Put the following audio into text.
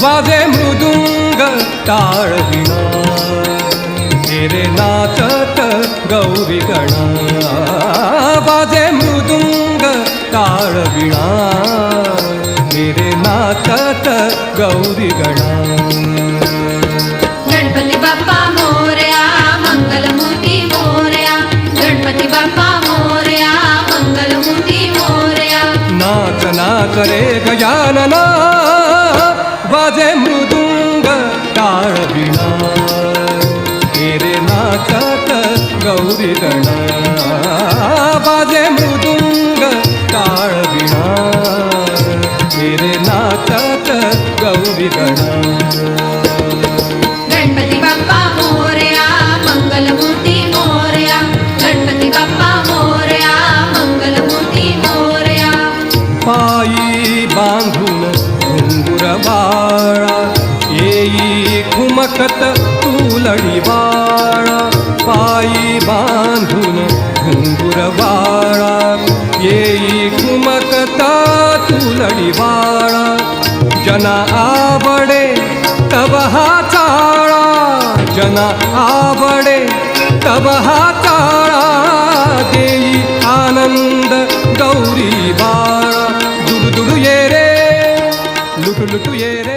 वाजे मृदुंग टाळ विणा रे नाचत गौरी गणा वाजे मृदुंग टाळ विणा रे नाचत गौरी गणा गणपती बाप्पा मोरया मंगलमूर्ती मोरया गणपती बाप्पा मोरया मंगलमूर्ती मोरया नाच नाच रे गजानना वाजे मृदुंग टाळ विणा रे नाचत गौरी गणा वाजे मृदुंग टाळ विणा रे नाचत गौरी गणा गणपती बाप्पा मोरया मंगलमूर्ती मोरया गणपती बाप्पा मोरया मंगलमूर्ती मोरया पायी बांधून घुंगुर बाळा येई खुमकत तुलडी बाळा पायी बांधून घुंगुर बाळा येई खुमकत तुलडी बाळा जना आवडे तव हा चाळा जना आवडे तव हा चाळा देई आनंद गौरी बाळा दुडू दुडू ये रे लुटू लुटू ये रे